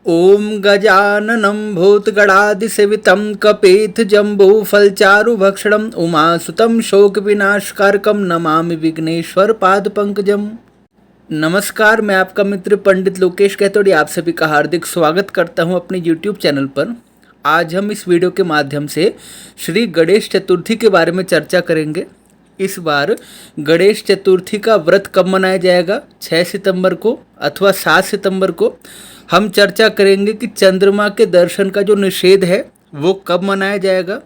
ॐ गजाननं भूतगणादिसेवितं कपित्थजम्बूफलचारुभक्षणम् उमासुतं शोकविनाशकारकं नमामि विघ्नेश्वरपादपङ्कजम्। नमस्कार, मैं आपका मित्र पंडित लोकेश कहतोड़ी आप सभी का हार्दिक स्वागत करता हूं अपने YouTube चैनल पर। आज हम इस वीडियो के माध्यम से श्री गणेश चतुर्थी के बारे में चर्चा करेंगे। इस बार गणेश चतुर्थी का व्रत कब मनाया जाएगा, 6 सितंबर को अथवा 7 सितंबर को। हम चर्चा करेंगे कि चंद्रमा के दर्शन का जो निषेध है वो कब मनाया जाएगा,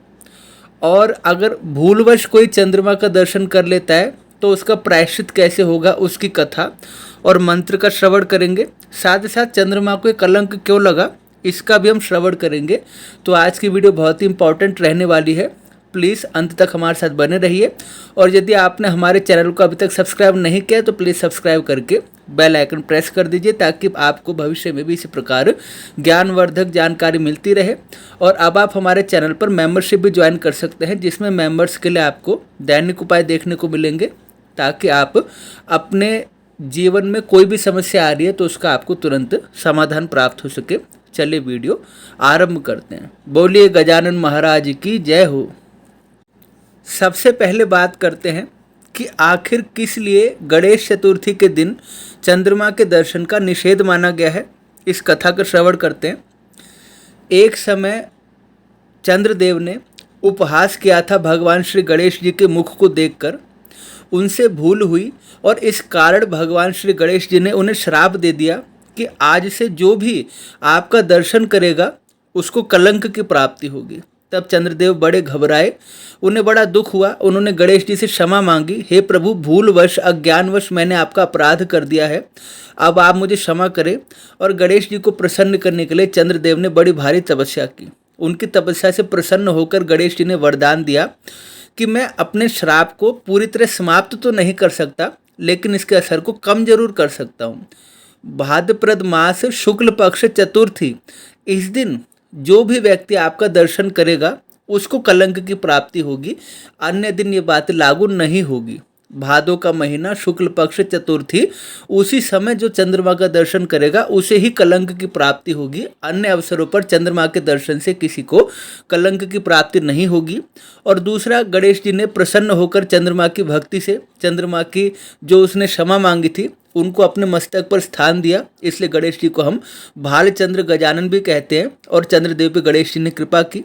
और अगर भूलवश कोई चंद्रमा का दर्शन कर लेता है तो उसका प्रायश्चित कैसे होगा, उसकी कथा और मंत्र का श्रवण करेंगे। साथ ही साथ चंद्रमा को कलंक क्यों लगा, इसका भी हम श्रवण करेंगे। तो आज की वीडियो बहुत ही इंपॉर्टेंट रहने वाली है, प्लीज़ अंत तक हमारे साथ बने रहिए। और यदि आपने हमारे चैनल को अभी तक सब्सक्राइब नहीं किया तो प्लीज़ सब्सक्राइब करके बेल आइकन प्रेस कर दीजिए, ताकि आपको भविष्य में भी इसी प्रकार ज्ञानवर्धक जानकारी मिलती रहे। और अब आप हमारे चैनल पर मेंबरशिप भी ज्वाइन कर सकते हैं, जिसमें मेंबर्स के लिए आपको दैनिक उपाय देखने को मिलेंगे, ताकि आप अपने जीवन में कोई भी समस्या आ रही है तो उसका आपको तुरंत समाधान प्राप्त हो सके। चलिए वीडियो आरंभ करते हैं। बोलिए गजानन महाराज की जय हो। सबसे पहले बात करते हैं कि आखिर किस लिए गणेश चतुर्थी के दिन चंद्रमा के दर्शन का निषेध माना गया है। इस कथा का श्रवण करते हैं। एक समय चंद्रदेव ने उपहास किया था भगवान श्री गणेश जी के मुख को देखकर। उनसे भूल हुई और इस कारण भगवान श्री गणेश जी ने उन्हें श्राप दे दिया कि आज से जो भी आपका दर्शन करेगा उसको कलंक की प्राप्ति होगी। तब चंद्रदेव बड़े घबराए, उन्हें बड़ा दुख हुआ। उन्होंने गणेश जी से क्षमा मांगी, हे प्रभु, भूलवश अज्ञानवश मैंने आपका अपराध कर दिया है, अब आप मुझे क्षमा करें। और गणेश जी को प्रसन्न करने के लिए चंद्रदेव ने बड़ी भारी तपस्या की। उनकी तपस्या से प्रसन्न होकर गणेश जी ने वरदान दिया कि मैं अपने श्राप को पूरी तरह समाप्त तो नहीं कर सकता, लेकिन इसके असर को कम जरूर कर सकता हूँ। भाद्रपद मास शुक्ल पक्ष चतुर्थी, इस दिन जो भी व्यक्ति आपका दर्शन करेगा उसको कलंक की प्राप्ति होगी, अन्य दिन ये बात लागू नहीं होगी। भादों का महीना शुक्ल पक्ष चतुर्थी, उसी समय जो चंद्रमा का दर्शन करेगा उसे ही कलंक की प्राप्ति होगी। अन्य अवसरों पर चंद्रमा के दर्शन से किसी को कलंक की प्राप्ति नहीं होगी। और दूसरा, गणेश जी ने प्रसन्न होकर चंद्रमा की भक्ति से चंद्रमा की जो उसने क्षमा मांगी थी उनको अपने मस्तक पर स्थान दिया, इसलिए गणेश जी को हम भालचंद्र गजानन भी कहते हैं। और चंद्रदेव पे गणेश जी ने कृपा की।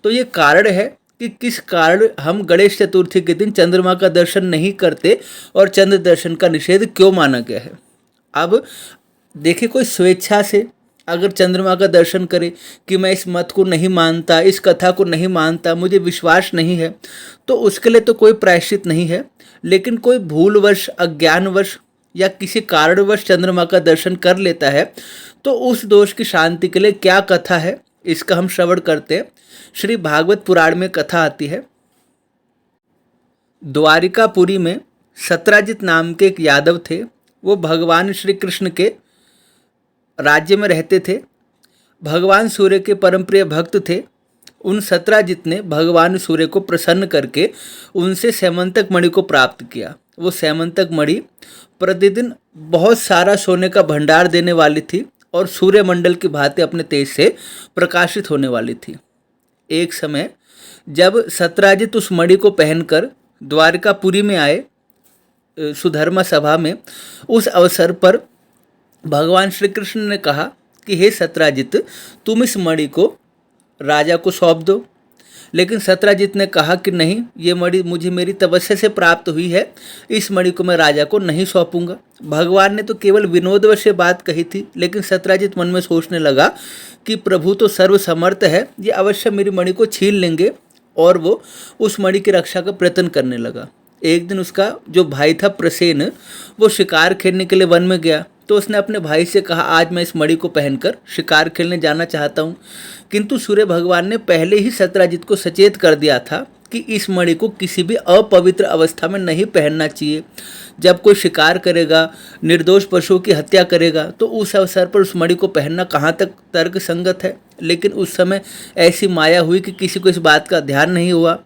तो ये कारण है कि किस कारण हम गणेश चतुर्थी के दिन चंद्रमा का दर्शन नहीं करते और चंद्र दर्शन का निषेध क्यों माना गया है। अब देखिए, कोई स्वेच्छा से अगर चंद्रमा का दर्शन करे कि मैं इस मत को नहीं मानता, इस कथा को नहीं मानता, मुझे विश्वास नहीं है, तो उसके लिए तो कोई प्रायश्चित नहीं है। लेकिन कोई भूलवश अज्ञानवश या किसी कारणवश चंद्रमा का दर्शन कर लेता है तो उस दोष की शांति के लिए क्या कथा है, इसका हम श्रवण करते हैं। श्री भागवत पुराण में कथा आती है। द्वारिकापुरी में सत्राजित नाम के एक यादव थे। वो भगवान श्री कृष्ण के राज्य में रहते थे। भगवान सूर्य के परम प्रिय भक्त थे। उन सत्राजित ने भगवान सूर्य को प्रसन्न करके उनसे सैमंतक मणि को प्राप्त किया। वो सैमंतक मणि प्रतिदिन बहुत सारा सोने का भंडार देने वाली थी और सूर्यमंडल की भांति अपने तेज से प्रकाशित होने वाली थी। एक समय जब सत्राजित उस मणि को पहनकर द्वारकापुरी में आए सुधर्मा सभा में, उस अवसर पर भगवान श्री कृष्ण ने कहा कि हे सत्राजित, तुम इस मणि को राजा को सौंप दो। लेकिन सत्राजित ने कहा कि नहीं, ये मणि मुझे मेरी तपस्या से प्राप्त हुई है, इस मणि को मैं राजा को नहीं सौंपूंगा। भगवान ने तो केवल विनोदवश ये बात कही थी, लेकिन सत्राजित मन में सोचने लगा कि प्रभु तो सर्वसमर्थ है, ये अवश्य मेरी मणि को छीन लेंगे। और वो उस मणि की रक्षा का प्रयत्न करने लगा। एक दिन उसका जो भाई था प्रसेन, वो शिकार खेलने के लिए वन में गया। तो उसने अपने भाई से कहा, आज मैं इस मणि को पहनकर शिकार खेलने जाना चाहता हूँ। किंतु सूर्य भगवान ने पहले ही सत्राजित को सचेत कर दिया था कि इस मणि को किसी भी अपवित्र अवस्था में नहीं पहनना चाहिए। जब कोई शिकार करेगा, निर्दोष पशुओं की हत्या करेगा, तो उस अवसर पर उस मणि को पहनना कहाँ तक तर्क संगत है। लेकिन उस समय ऐसी माया हुई कि किसी को इस बात का ध्यान नहीं हुआ।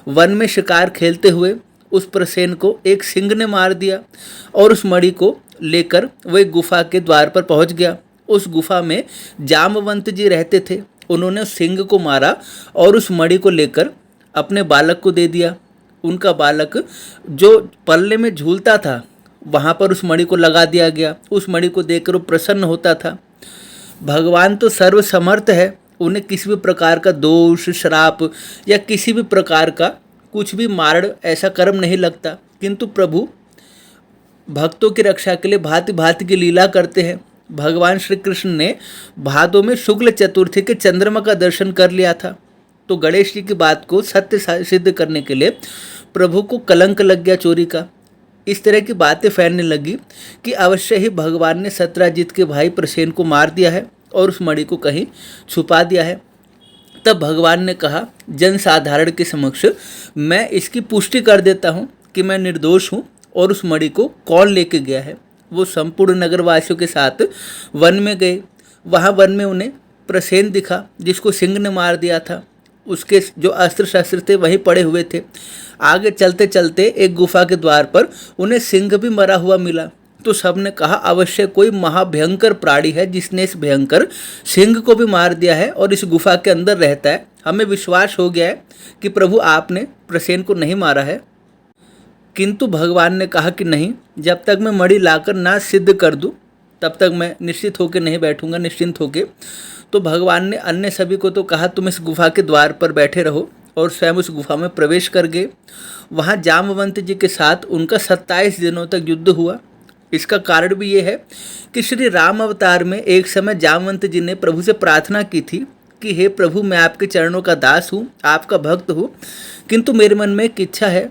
वन में शिकार खेलते हुए उस प्रसेन को एक सिंह ने मार दिया और उस मणि को लेकर वह गुफा के द्वार पर पहुंच गया। उस गुफा में जामवंत जी रहते थे। उन्होंने उस सिंह को मारा और उस मणि को लेकर अपने बालक को दे दिया। उनका बालक जो पल्ले में झूलता था वहाँ पर उस मणि को लगा दिया गया। उस मणि को देखकर वो प्रसन्न होता था। भगवान तो सर्वसमर्थ है, उन्हें किसी भी प्रकार का दोष, श्राप या किसी भी प्रकार का कुछ भी मारण ऐसा कर्म नहीं लगता। किंतु प्रभु भक्तों की रक्षा के लिए भांति भांति की लीला करते हैं। भगवान श्री कृष्ण ने भादों में शुक्ल चतुर्थी के चंद्रमा का दर्शन कर लिया था, तो गणेश जी की बात को सत्य सिद्ध करने के लिए प्रभु को कलंक लग गया चोरी का। इस तरह की बातें फैलने लगी कि अवश्य ही भगवान ने सत्यजित के भाई प्रसेन को मार दिया है और उस मणि को कहीं छुपा दिया है। तब भगवान ने कहा, जन साधारण के समक्ष मैं इसकी पुष्टि कर देता हूँ कि मैं निर्दोष हूँ और उस मणि को कौन लेके गया है। वो संपूर्ण नगरवासियों के साथ वन में गए। वहाँ वन में उन्हें प्रसेन दिखा जिसको सिंह ने मार दिया था। उसके जो अस्त्र शस्त्र थे वहीं पड़े हुए थे। आगे चलते चलते एक गुफा के द्वार पर उन्हें सिंह भी मरा हुआ मिला। तो सबने कहा, अवश्य कोई महाभयंकर प्राणी है जिसने इस भयंकर सिंह को भी मार दिया है और इस गुफा के अंदर रहता है। हमें विश्वास हो गया है कि प्रभु आपने प्रसेन को नहीं मारा है। किंतु भगवान ने कहा कि नहीं, जब तक मैं मणि लाकर ना सिद्ध कर दूं तब तक मैं निश्चित होकर नहीं बैठूंगा, निश्चिंत होकर। तो भगवान ने अन्य सभी को तो कहा, तुम इस गुफा के द्वार पर बैठे रहो, और स्वयं उस गुफा में प्रवेश कर गए। वहाँ जामवंत जी के साथ उनका 27 दिनों तक युद्ध हुआ। इसका कारण भी ये है कि श्री राम अवतार में एक समय जामवंत जी ने प्रभु से प्रार्थना की थी कि हे प्रभु, मैं आपके चरणों का दास हूँ, आपका भक्त हूँ, किंतु मेरे मन में एक इच्छा है।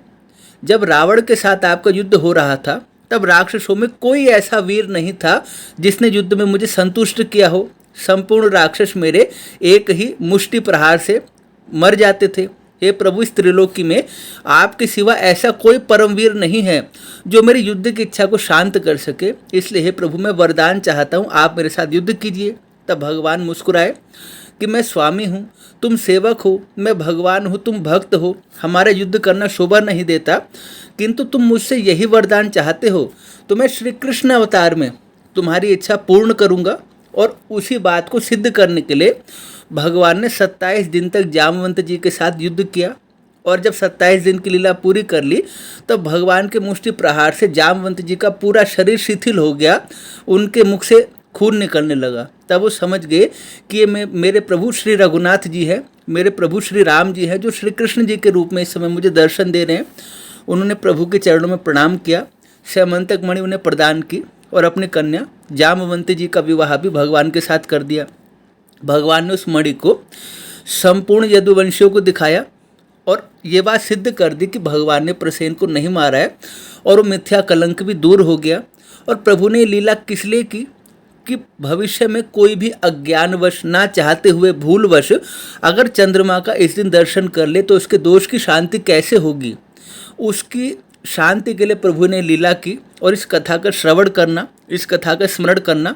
जब रावण के साथ आपका युद्ध हो रहा था तब राक्षसों में कोई ऐसा वीर नहीं था जिसने युद्ध में मुझे संतुष्ट किया हो। संपूर्ण राक्षस मेरे एक ही मुष्टि प्रहार से मर जाते थे। हे प्रभु, इस त्रिलोकी में आपके सिवा ऐसा कोई परमवीर नहीं है जो मेरी युद्ध की इच्छा को शांत कर सके। इसलिए हे प्रभु, मैं वरदान चाहता हूँ, आप मेरे साथ युद्ध कीजिए। तब भगवान मुस्कुराए कि मैं स्वामी हूँ, तुम सेवक हो, मैं भगवान हूँ, तुम भक्त हो, हमारा युद्ध करना शोभा नहीं देता, किंतु तुम मुझसे यही वरदान चाहते हो तो मैं श्री कृष्ण अवतार में तुम्हारी इच्छा पूर्ण करूँगा। और उसी बात को सिद्ध करने के लिए भगवान ने 27 दिन तक जामवंत जी के साथ युद्ध किया। और जब 27 दिन की लीला पूरी कर ली तब भगवान के मुष्टि प्रहार से जामवंत जी का पूरा शरीर शिथिल हो गया, उनके मुख से खून निकलने लगा। तब वो समझ गए कि ये मेरे प्रभु श्री रघुनाथ जी हैं, मेरे प्रभु श्री राम जी हैं, जो श्री कृष्ण जी के रूप में इस समय मुझे दर्शन दे रहे हैं। उन्होंने प्रभु के चरणों में प्रणाम किया, स्यमंतक मणि उन्हें प्रदान की और अपनी कन्या जामवंती जी का विवाह भी भगवान के साथ कर दिया। भगवान ने उस मणि को संपूर्ण यदुवंशियों को दिखाया और ये बात सिद्ध कर दी कि भगवान ने प्रसेन को नहीं मारा है, और वो मिथ्या कलंक भी दूर हो गया। और प्रभु ने लीला किस लिए की कि भविष्य में कोई भी अज्ञानवश, ना चाहते हुए, भूलवश अगर चंद्रमा का इस दिन दर्शन कर ले तो उसके दोष की शांति कैसे होगी। उसकी शांति के लिए प्रभु ने लीला की। और इस कथा का श्रवण करना, इस कथा का स्मरण करना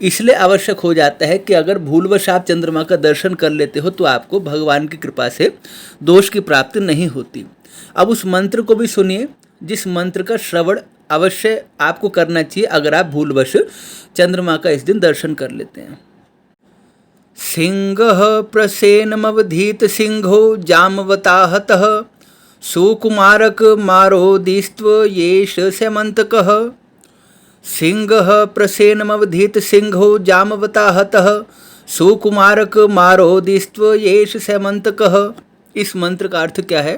इसलिए आवश्यक हो जाता है कि अगर भूलवश आप चंद्रमा का दर्शन कर लेते हो तो आपको भगवान की कृपा से दोष की प्राप्ति नहीं होती। अब उस मंत्र को भी सुनिए, जिस मंत्र का श्रवण अवश्य आपको करना चाहिए अगर आप भूलवश चंद्रमा का इस दिन दर्शन कर लेते हैं। सिंह प्रसेनमवधीत सिंहो जामवताहतः सुकुमारक मारोदिस्त्व येष स्यमंतकः। सिंह प्रसेनमवधीत सिंहो जामवताहतः सुकुमारक मारोदिस्त्व येष स्यमंतकः। इस मंत्र का अर्थ क्या है?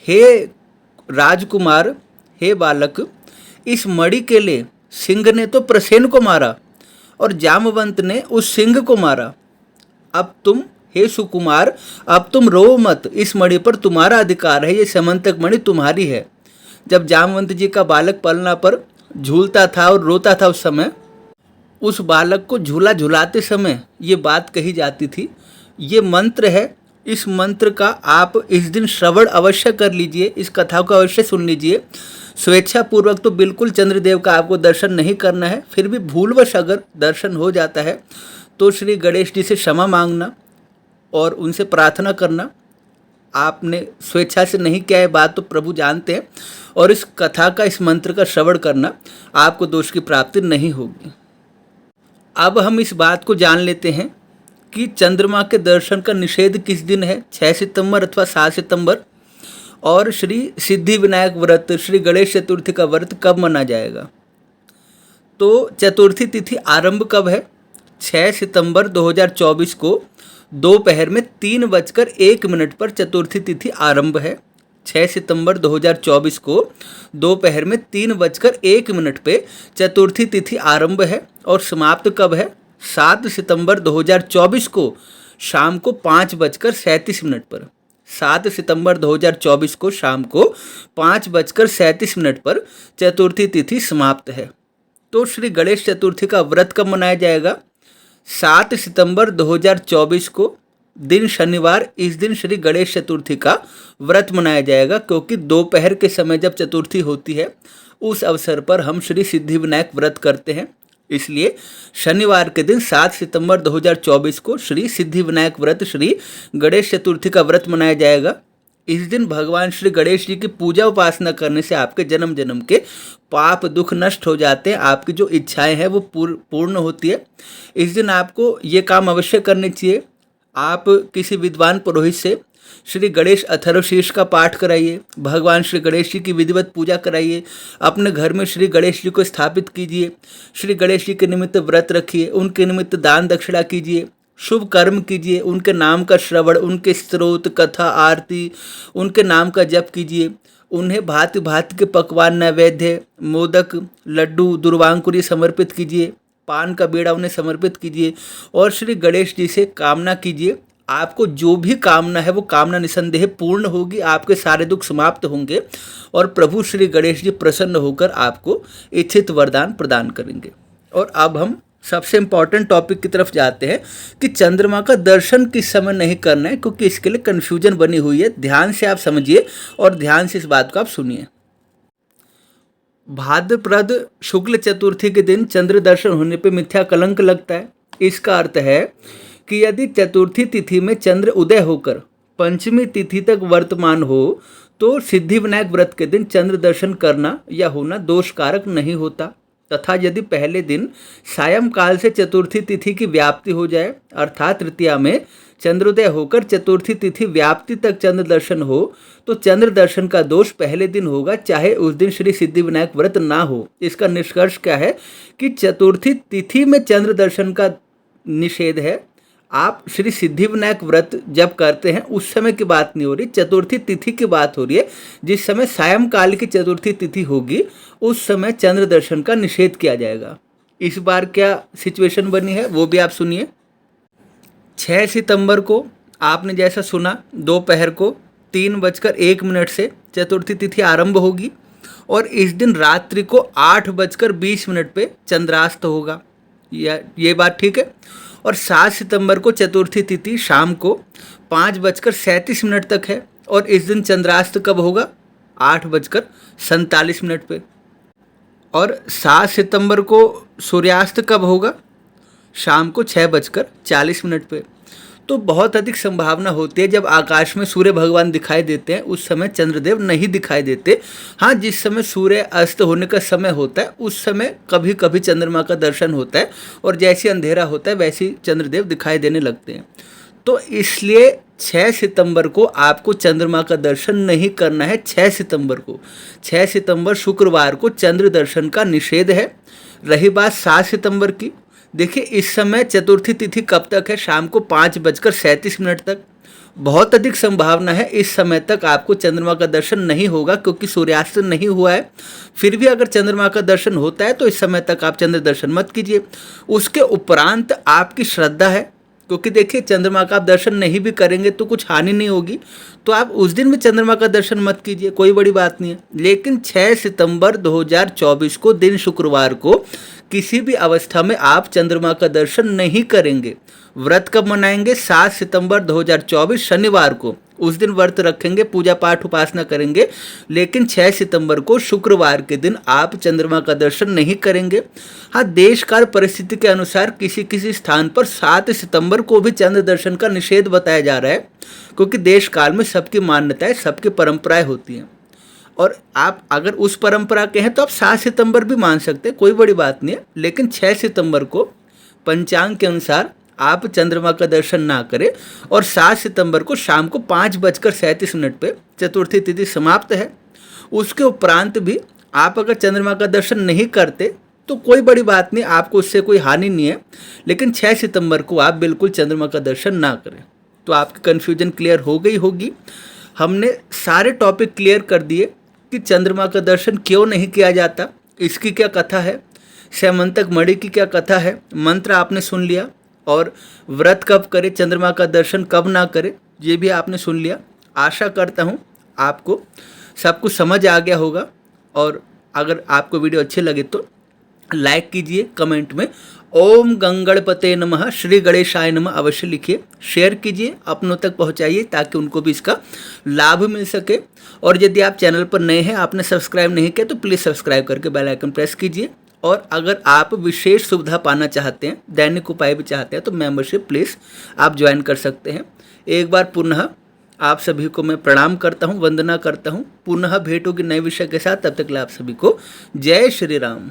हे राजकुमार, हे बालक, इस मणि के लिए सिंह ने तो प्रसेन को मारा और जामवंत ने उस सिंह को मारा। अब तुम, हे सुकुमार, अब तुम रो मत, इस मणि पर तुम्हारा अधिकार है, ये स्यमंतक मणि तुम्हारी है। जब जामवंत जी का बालक पलना पर झूलता था और रोता था उस समय, उस बालक को झूला झुलाते समय ये बात कही जाती थी। ये मंत्र है, इस मंत्र का आप इस दिन श्रवण अवश्य कर लीजिए, इस कथा को अवश्य सुन लीजिए। स्वेच्छापूर्वक तो बिल्कुल चंद्रदेव का आपको दर्शन नहीं करना है, फिर भी भूलवश अगर दर्शन हो जाता है तो श्री गणेश जी से क्षमा मांगना और उनसे प्रार्थना करना। आपने स्वेच्छा से नहीं किया है बात तो प्रभु जानते हैं, और इस कथा का, इस मंत्र का श्रवण करना, आपको दोष की प्राप्ति नहीं होगी। अब हम इस बात को जान लेते हैं कि चंद्रमा के दर्शन का निषेध किस दिन है, 6 सितंबर अथवा 7 सितंबर, और श्री सिद्धि विनायक व्रत, श्री गणेश चतुर्थी का व्रत कब मना जाएगा। तो चतुर्थी तिथि आरंभ कब है, 6 सितंबर 2024 को दोपहर में 3:01 पर चतुर्थी तिथि आरंभ है। 6 सितंबर 2024 को दोपहर में 3:01 पे चतुर्थी तिथि आरंभ है और समाप्त कब है, 7 सितंबर 2024 को शाम को 5:37 पर। 7 सितंबर 2024 को शाम को 5:37 पर चतुर्थी तिथि समाप्त है। तो श्री गणेश चतुर्थी का व्रत कब मनाया जाएगा, 7 सितंबर 2024 को दिन शनिवार, इस दिन श्री गणेश चतुर्थी का व्रत मनाया जाएगा, क्योंकि दोपहर के समय जब चतुर्थी होती है उस अवसर पर हम श्री सिद्धि विनायक व्रत करते हैं। इसलिए शनिवार के दिन 7 सितंबर 2024 को श्री सिद्धि विनायक व्रत, श्री गणेश चतुर्थी का व्रत मनाया जाएगा। इस दिन भगवान श्री गणेश जी की पूजा उपासना करने से आपके जन्म जन्म के पाप दुख नष्ट हो जाते हैं, आपकी जो इच्छाएं हैं वो पूर्ण होती है। इस दिन आपको ये काम अवश्य करने चाहिए। आप किसी विद्वान पुरोहित से श्री गणेश अथर्वशीर्ष का पाठ कराइए, भगवान श्री गणेश जी की विधिवत पूजा कराइए, अपने घर में श्री गणेश जी को स्थापित कीजिए, श्री गणेश जी के निमित्त व्रत रखिए, उनके निमित्त दान दक्षिणा कीजिए, शुभ कर्म कीजिए, उनके नाम का श्रवण, उनके स्तोत्र, कथा, आरती, उनके नाम का जप कीजिए, उन्हें भांति भांति के पकवान, नैवेद्य, मोदक, लड्डू, दुर्वांकुरी समर्पित कीजिए, पान का बेड़ा उन्हें समर्पित कीजिए और श्री गणेश जी से कामना कीजिए। आपको जो भी कामना है वो कामना निसंदेह पूर्ण होगी, आपके सारे दुख समाप्त होंगे और प्रभु श्री गणेश जी प्रसन्न होकर आपको इच्छित वरदान प्रदान करेंगे। और अब हम सबसे इम्पॉर्टेंट टॉपिक की तरफ जाते हैं कि चंद्रमा का दर्शन किस समय नहीं करना है, क्योंकि इसके लिए कन्फ्यूजन बनी हुई है। ध्यान से आप समझिए और ध्यान से इस बात को आप सुनिए। भाद्रपद शुक्ल चतुर्थी के दिन चंद्र दर्शन होने पर मिथ्या कलंक लगता है। इसका अर्थ है कि यदि चतुर्थी तिथि में चंद्र उदय होकर पंचमी तिथि तक वर्तमान हो तो सिद्धि विनायक व्रत के दिन चंद्र दर्शन करना या होना दोष कारक नहीं होता, तथा यदि पहले दिन सायंकाल से चतुर्थी तिथि की व्याप्ति हो जाए, अर्थात तृतीया में चंद्रोदय होकर चतुर्थी तिथि व्याप्ति तक चंद्र दर्शन हो, तो चंद्र दर्शन का दोष पहले दिन होगा, चाहे उस दिन श्री सिद्धि विनायक व्रत ना हो। इसका निष्कर्ष क्या है कि चतुर्थी तिथि में चंद्र दर्शन का निषेध है। आप श्री सिद्धि विनायक व्रत जब करते हैं उस समय की बात नहीं हो रही, चतुर्थी तिथि की बात हो रही है। जिस समय सायंकाल की चतुर्थी तिथि होगी उस समय चंद्र दर्शन का निषेध किया जाएगा। इस बार क्या सिचुएशन बनी है वो भी आप सुनिए। 6 सितंबर को आपने जैसा सुना, दोपहर को 3:01 से चतुर्थी तिथि आरंभ होगी और इस दिन रात्रि को 8:20 पे चंद्रास्त होगा। ये बात ठीक है। और 7 सितंबर को चतुर्थी तिथि शाम को 5:37 तक है और इस दिन चंद्रास्त कब होगा, 8:47 पे। और 7 सितंबर को सूर्यास्त कब होगा, शाम को 6:40 पे। तो बहुत अधिक संभावना होती है जब आकाश में सूर्य भगवान दिखाई देते हैं उस समय चंद्रदेव नहीं दिखाई देते। हाँ, जिस समय सूर्य अस्त होने का समय होता है उस समय कभी कभी चंद्रमा का दर्शन होता है और जैसे अंधेरा होता है वैसे चंद्रदेव दिखाई देने लगते हैं। तो इसलिए 6 सितंबर को आपको चंद्रमा का दर्शन नहीं करना है। 6 सितंबर शुक्रवार को चंद्र दर्शन का निषेध है। रही बात 7 सितंबर की, देखिए इस समय चतुर्थी तिथि कब तक है, शाम को 5:37 तक। बहुत अधिक संभावना है इस समय तक आपको चंद्रमा का दर्शन नहीं होगा, क्योंकि सूर्यास्त नहीं हुआ है। फिर भी अगर चंद्रमा का दर्शन होता है तो इस समय तक आप चंद्र दर्शन मत कीजिए। उसके उपरांत आपकी श्रद्धा है, क्योंकि देखिए चंद्रमा का आप दर्शन नहीं भी करेंगे तो कुछ हानि नहीं होगी, तो आप उस दिन भी चंद्रमा का दर्शन मत कीजिए, कोई बड़ी बात नहीं है। लेकिन 6 सितंबर 2024 को दिन शुक्रवार को किसी भी अवस्था में आप चंद्रमा का दर्शन नहीं करेंगे। व्रत कब मनाएंगे, 7 सितंबर 2024 शनिवार को, उस दिन व्रत रखेंगे, पूजा पाठ उपासना करेंगे। लेकिन 6 सितंबर को शुक्रवार के दिन आप चंद्रमा का दर्शन नहीं करेंगे। हाँ, देश काल परिस्थिति के अनुसार किसी किसी स्थान पर 7 सितंबर को भी चंद्र दर्शन का निषेध बताया जा रहा है, क्योंकि देश काल में सबकी मान्यताएं, सबकी परंपराएं होती हैं। और आप अगर उस परंपरा के हैं तो आप 7 सितंबर भी मान सकते हैं, कोई बड़ी बात नहीं है। लेकिन 6 सितंबर को पंचांग के अनुसार आप चंद्रमा का दर्शन ना करें और 7 सितंबर को शाम को 5:37 पे चतुर्थी तिथि समाप्त है। उसके उपरांत भी आप अगर चंद्रमा का दर्शन नहीं करते तो कोई बड़ी बात नहीं, आपको उससे कोई हानि नहीं है, लेकिन 6 सितंबर को आप बिल्कुल चंद्रमा का दर्शन ना करें। तो आपकी कन्फ्यूजन क्लियर हो गई होगी। हमने सारे टॉपिक क्लियर कर दिए कि चंद्रमा का दर्शन क्यों नहीं किया जाता, इसकी क्या कथा है, सैमंतक मणि की क्या कथा है, मंत्र आपने सुन लिया, और व्रत कब करें, चंद्रमा का दर्शन कब ना करें, ये भी आपने सुन लिया। आशा करता हूँ आपको सब कुछ समझ आ गया होगा। और अगर आपको वीडियो अच्छे लगे तो लाइक कीजिए, कमेंट में ओम गंगणपते नमः, श्री गणेशाय नमः अवश्य लिखिए, शेयर कीजिए, अपनों तक पहुंचाइए ताकि उनको भी इसका लाभ मिल सके। और यदि आप चैनल पर नए हैं, आपने सब्सक्राइब नहीं किया तो प्लीज़ सब्सक्राइब करके बेल आइकन प्रेस कीजिए। और अगर आप विशेष सुविधा पाना चाहते हैं, दैनिक उपाय भी चाहते हैं, तो मेंबरशिप प्लीज़ आप ज्वाइन कर सकते हैं। एक बार पुनः आप सभी को मैं प्रणाम करता हूँ, वंदना करता हूँ। पुनः भेंट होगी नए विषय के साथ, तब तक के लिए आप सभी को जय श्री राम।